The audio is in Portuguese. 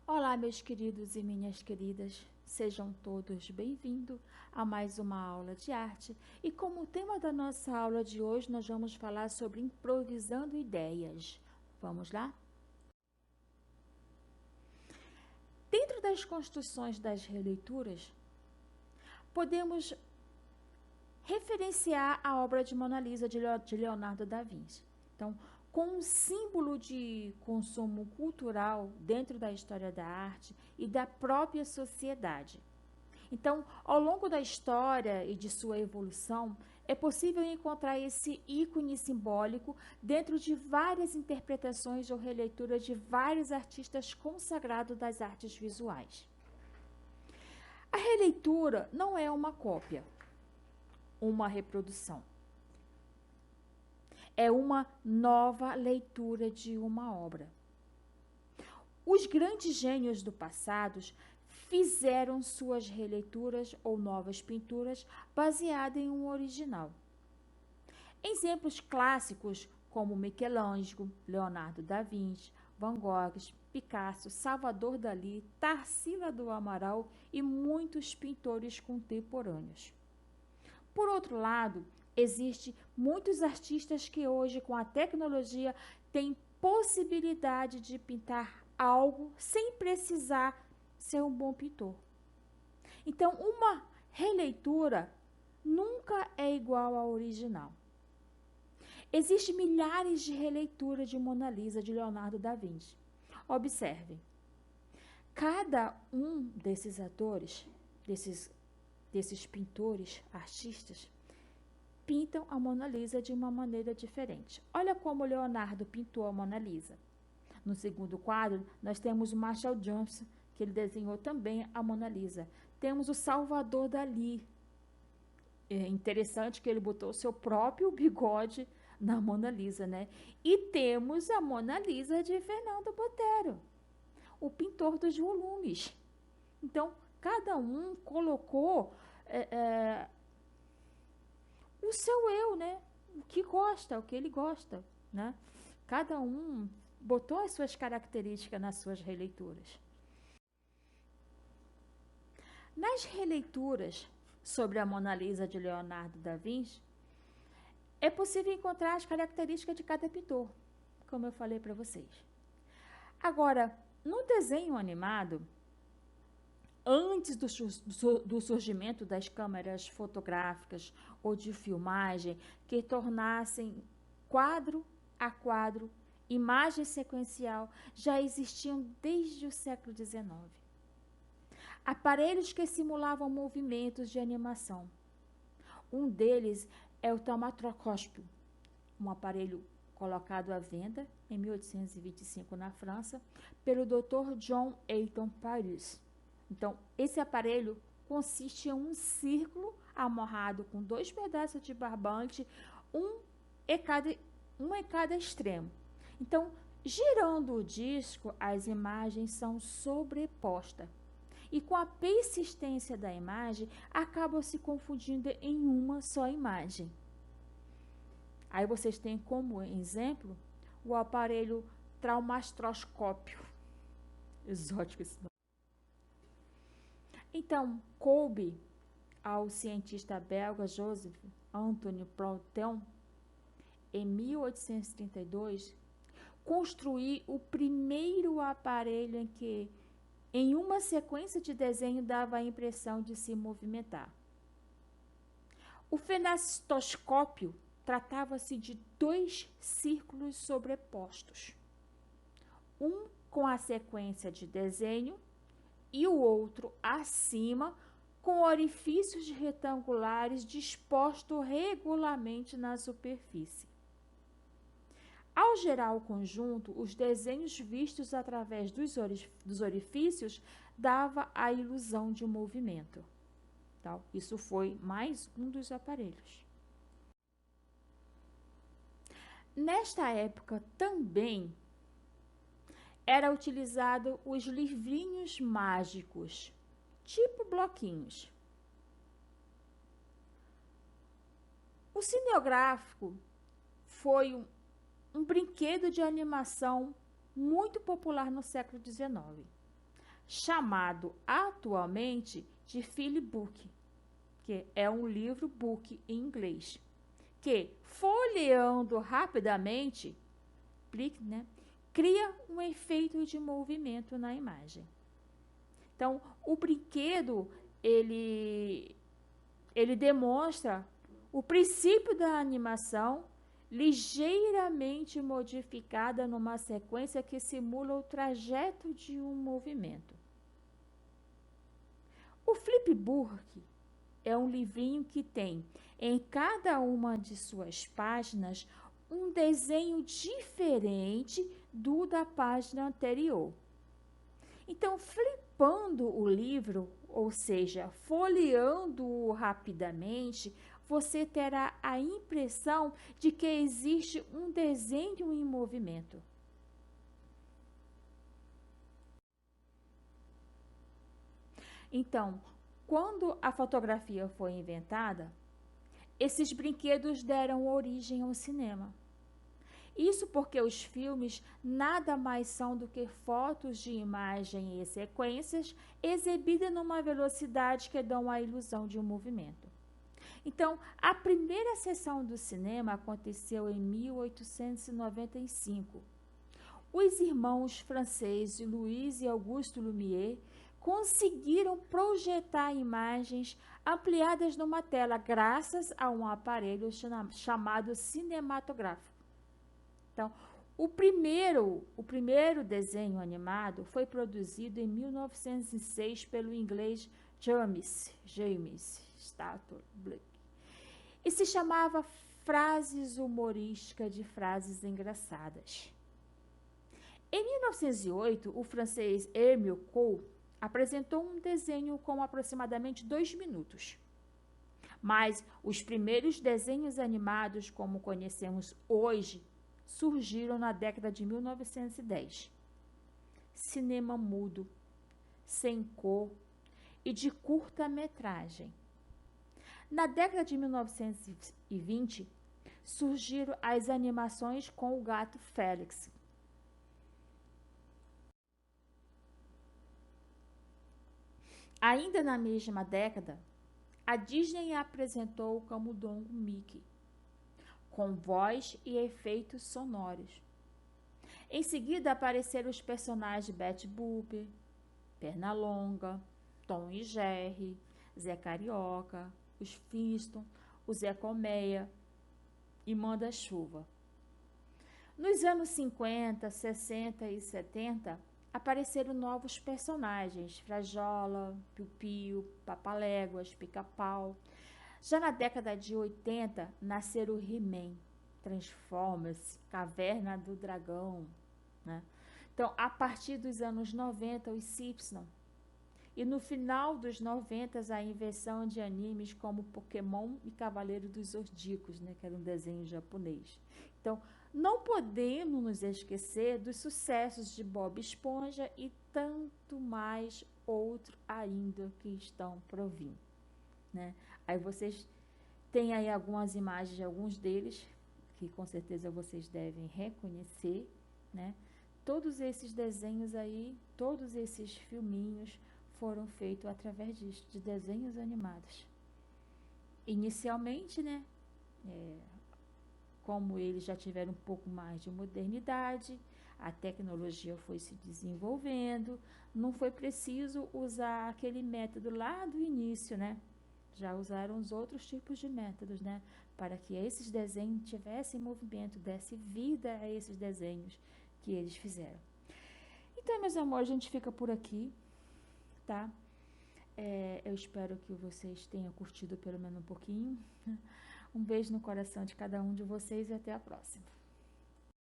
Olá, meus queridos e minhas queridas, sejam todos bem-vindos a mais uma aula de arte. E como tema da nossa aula de hoje, nós vamos falar sobre improvisando ideias. Vamos lá? Dentro das construções das releituras, podemos referenciar a obra de Mona Lisa de Leonardo da Vinci. Então, com um símbolo de consumo cultural dentro da história da arte e da própria sociedade. Então, ao longo da história e de sua evolução, é possível encontrar esse ícone simbólico dentro de várias interpretações ou releituras de vários artistas consagrados das artes visuais. A releitura não é uma cópia, uma reprodução. É uma nova leitura de uma obra. Os grandes gênios do passado fizeram suas releituras ou novas pinturas baseadas em um original. Exemplos clássicos como Michelangelo, Leonardo da Vinci, Van Gogh, Picasso, Salvador Dalí, Tarsila do Amaral e muitos pintores contemporâneos. Por outro lado, existem muitos artistas que hoje, com a tecnologia, têm possibilidade de pintar algo sem precisar ser um bom pintor. Então, uma releitura nunca é igual ao original. Existem milhares de releituras de Mona Lisa de Leonardo da Vinci. Observem, cada um desses atores, desses pintores, artistas, pintam a Mona Lisa de uma maneira diferente. Olha como Leonardo pintou a Mona Lisa. No segundo quadro, nós temos o Marshall Johnson, que ele desenhou também a Mona Lisa. Temos o Salvador Dalí. É interessante que ele botou o seu próprio bigode na Mona Lisa, né? E temos a Mona Lisa de Fernando Botero, o pintor dos volumes. Então, cada um colocou o seu eu, né? O que gosta, o que ele gosta, né? Cada um botou as suas características nas suas releituras. Nas releituras sobre a Mona Lisa de Leonardo da Vinci, é possível encontrar as características de cada pintor, como eu falei para vocês. Agora, no desenho animado, antes do surgimento das câmeras fotográficas ou de filmagem que tornassem quadro a quadro, imagem sequencial, já existiam desde o século XIX. Aparelhos que simulavam movimentos de animação. Um deles é o taumatroscópio, um aparelho colocado à venda em 1825 na França pelo Dr. John Eyton Paris. Então, esse aparelho consiste em um círculo amarrado com 2 pedaços de barbante, um em cada extremo. Então, girando o disco, as imagens são sobrepostas. E com a persistência da imagem, acabam se confundindo em uma só imagem. Aí vocês têm como exemplo o aparelho traumastroscópio. Exótico esse nome. Então, coube ao cientista belga Joseph Antoine Proudhon, em 1832, construir o primeiro aparelho em que, em uma sequência de desenho, dava a impressão de se movimentar. O fenastoscópio tratava-se de 2 círculos sobrepostos, um com a sequência de desenho e o outro acima, com orifícios retangulares dispostos regularmente na superfície. Ao gerar o conjunto, os desenhos vistos através dos orifícios dava a ilusão de movimento. Então, isso foi mais um dos aparelhos. Nesta época também era utilizado os livrinhos mágicos, tipo bloquinhos. O cineográfico foi um brinquedo de animação muito popular no século XIX. chamado atualmente de Flipbook, que é um livro book em inglês, que folheando rapidamente, né, cria um efeito de movimento na imagem. Então, o brinquedo, ele demonstra o princípio da animação ligeiramente modificada numa sequência que simula o trajeto de um movimento. O flipbook é um livrinho que tem em cada uma de suas páginas um desenho diferente do da página anterior. Então, flipando o livro, ou seja, folheando-o rapidamente, você terá a impressão de que existe um desenho em movimento. Então, quando a fotografia foi inventada, esses brinquedos deram origem ao cinema. Isso porque os filmes nada mais são do que fotos de imagem e sequências exibidas numa velocidade que dão a ilusão de um movimento. Então, a primeira sessão do cinema aconteceu em 1895. Os irmãos franceses Louis e Auguste Lumière conseguiram projetar imagens ampliadas numa tela graças a um aparelho chamado cinematográfico. Então, o primeiro desenho animado foi produzido em 1906 pelo inglês James Starrett e se chamava Frases Humorísticas de Frases Engraçadas. Em 1908, o francês Émile Cohl apresentou um desenho com aproximadamente 2 minutos. Mas os primeiros desenhos animados, como conhecemos hoje, surgiram na década de 1910. Cinema mudo, sem cor e de curta-metragem. Na década de 1920, surgiram as animações com o gato Félix. Ainda na mesma década, a Disney apresentou o camundongo Mickey, com voz e efeitos sonoros. Em seguida apareceram os personagens Betty Boop, Pernalonga, Tom e Jerry, Zé Carioca, os Flintstones, o Zé Colmeia e Manda-Chuva. Nos anos 50, 60 e 70, apareceram novos personagens, Frajola, Piu-Piu, Papaléguas, Pica-Pau. Já na década de 80, nasceram o He-Man, Transformers, Caverna do Dragão, né? Então, a partir dos anos 90, os Simpsons. E no final dos 90, a invenção de animes como Pokémon e Cavaleiro dos Zodíacos, né? Que era um desenho japonês. Então, não podemos nos esquecer dos sucessos de Bob Esponja e tanto mais outro ainda que estão por vir, né? Aí vocês têm aí algumas imagens de alguns deles, que com certeza vocês devem reconhecer, né? Todos esses desenhos aí, todos esses filminhos foram feitos através de desenhos animados. Inicialmente, né? Como eles já tiveram um pouco mais de modernidade, a tecnologia foi se desenvolvendo, não foi preciso usar aquele método lá do início, né? Já usaram os outros tipos de métodos, né? Para que esses desenhos tivessem movimento, desse vida a esses desenhos que eles fizeram. Então, meus amores, a gente fica por aqui, tá? Eu espero que vocês tenham curtido pelo menos um pouquinho. Um beijo no coração de cada um de vocês e até a próxima.